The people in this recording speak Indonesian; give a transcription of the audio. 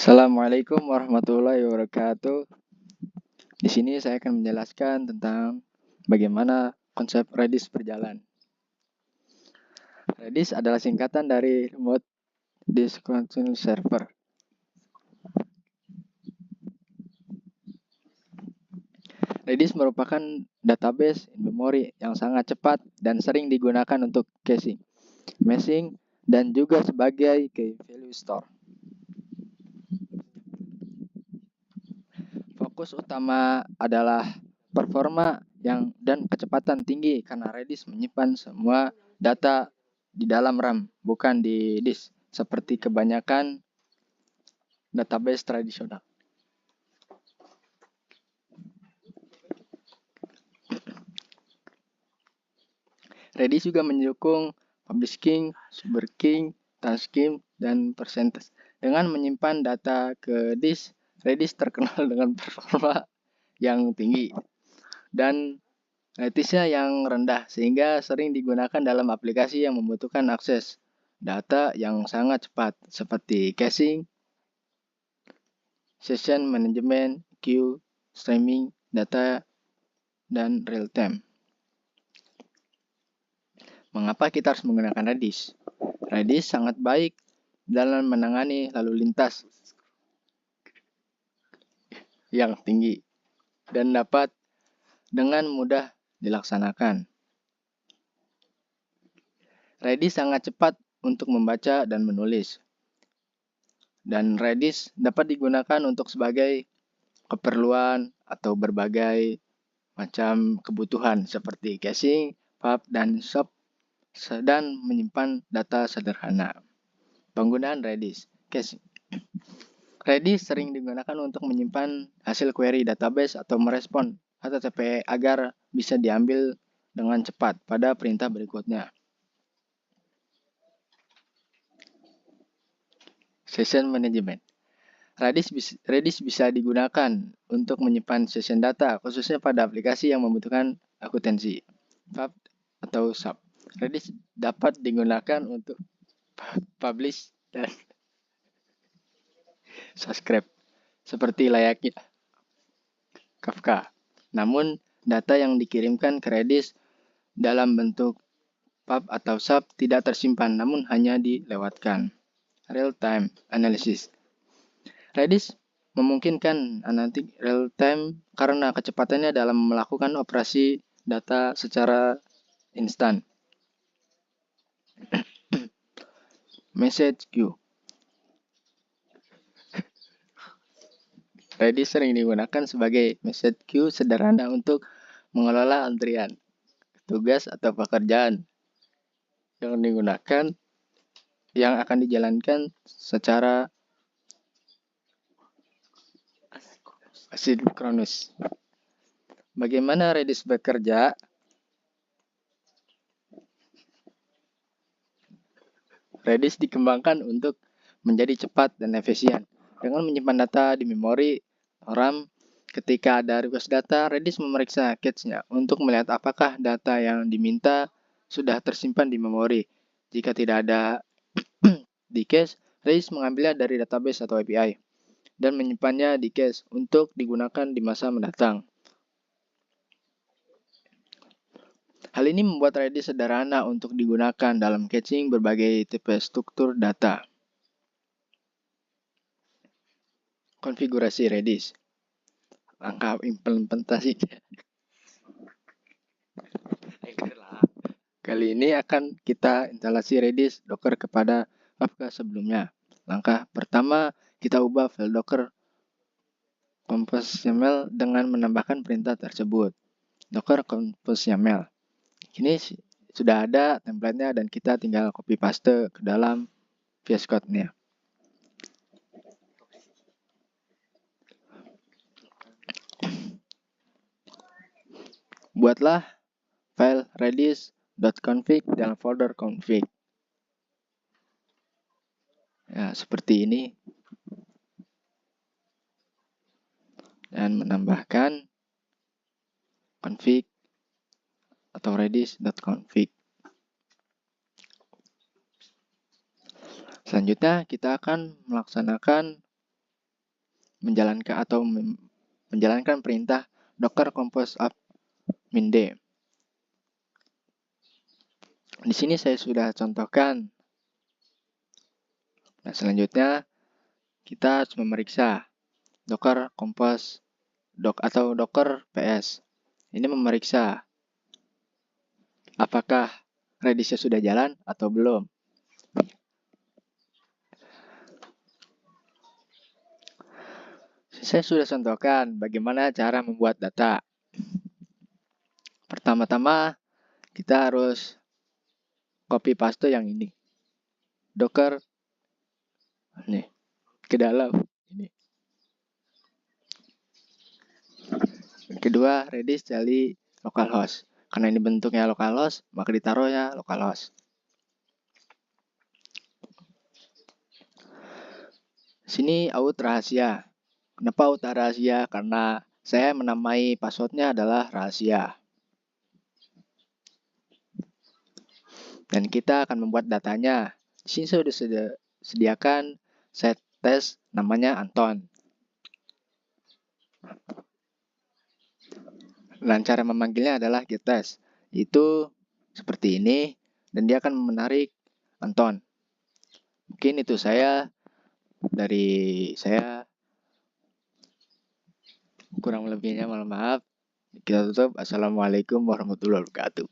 Assalamualaikum warahmatullahi wabarakatuh. Di sini saya akan menjelaskan tentang bagaimana konsep Redis berjalan. Redis adalah singkatan dari Remote Disk Control Server. Redis merupakan database in-memory yang sangat cepat dan sering digunakan untuk caching, meshing, dan juga sebagai key value store. Fokus utama adalah performa dan kecepatan tinggi karena Redis menyimpan semua data di dalam RAM, bukan di disk, seperti kebanyakan database tradisional. Redis juga mendukung publishing, subverking, tasking, dan percentage. Dengan menyimpan data ke disk, Redis terkenal dengan performa yang tinggi dan latensinya yang rendah, sehingga sering digunakan dalam aplikasi yang membutuhkan akses data yang sangat cepat, seperti caching, session management, queue, streaming, data, dan real time. Mengapa kita harus menggunakan Redis? Redis sangat baik dalam menangani lalu lintas yang tinggi dan dapat dengan mudah dilaksanakan. Redis sangat cepat untuk membaca dan menulis. Dan Redis dapat digunakan untuk sebagai keperluan atau berbagai macam kebutuhan seperti caching, pub, dan shop, dan menyimpan data sederhana. Penggunaan Redis. Caching. Redis sering digunakan untuk menyimpan hasil query database atau merespon HTTP agar bisa diambil dengan cepat pada perintah berikutnya. Session Management. Redis bisa digunakan untuk menyimpan session data, khususnya pada aplikasi yang membutuhkan akuntansi, pub, atau sub. Redis dapat digunakan untuk publish dan subscribe, seperti layaknya Kafka. Namun, data yang dikirimkan ke Redis dalam bentuk pub atau sub tidak tersimpan, namun hanya dilewatkan. Real-time analysis. Redis memungkinkan analitik real-time karena kecepatannya dalam melakukan operasi data secara instan. Message queue. Redis sering digunakan sebagai message queue sederhana untuk mengelola antrian, tugas, atau pekerjaan yang akan dijalankan secara asinkronus. Bagaimana Redis bekerja? Redis dikembangkan untuk menjadi cepat dan efisien. Dengan menyimpan data di memori RAM, ketika ada request data, Redis memeriksa cache-nya untuk melihat apakah data yang diminta sudah tersimpan di memori. Jika tidak ada di cache, Redis mengambilnya dari database atau API dan menyimpannya di cache untuk digunakan di masa mendatang. Hal ini membuat Redis sederhana untuk digunakan dalam caching berbagai tipe struktur data. Konfigurasi Redis. Langkah implementasi. Kali ini akan kita instalasi Redis Docker kepada Kafka sebelumnya. Langkah pertama, kita ubah file Docker compose.yaml dengan menambahkan perintah tersebut. Docker compose.yaml. Ini sudah ada template-nya dan kita tinggal copy paste ke dalam VS Code-nya. Buatlah file redis.config dalam folder config. Ya, seperti ini. Dan menambahkan config atau redis.config. Selanjutnya kita akan melaksanakan menjalankan perintah docker compose up min d. Di sini saya sudah contohkan. Nah, selanjutnya kita harus memeriksa docker compose atau docker ps. Ini memeriksa apakah Redisnya sudah jalan atau belum. Saya sudah contohkan bagaimana cara membuat data. Pertama-tama kita harus copy paste yang ini. Docker nih ke dalam ini. Kedua, Redis dari localhost. Karena ini bentuknya localhost, maka ditaruhnya localhost. Sini out rahasia. Kenapa out rahasia? Karena saya menamai passwordnya adalah rahasia. Dan kita akan membuat datanya. Di sini saya sudah sediakan set test namanya Anton. Dan cara memanggilnya adalah getTest. Itu seperti ini dan dia akan menarik Anton. Mungkin itu dari saya. Kurang lebihnya mohon maaf. Kita tutup. Assalamualaikum warahmatullahi wabarakatuh.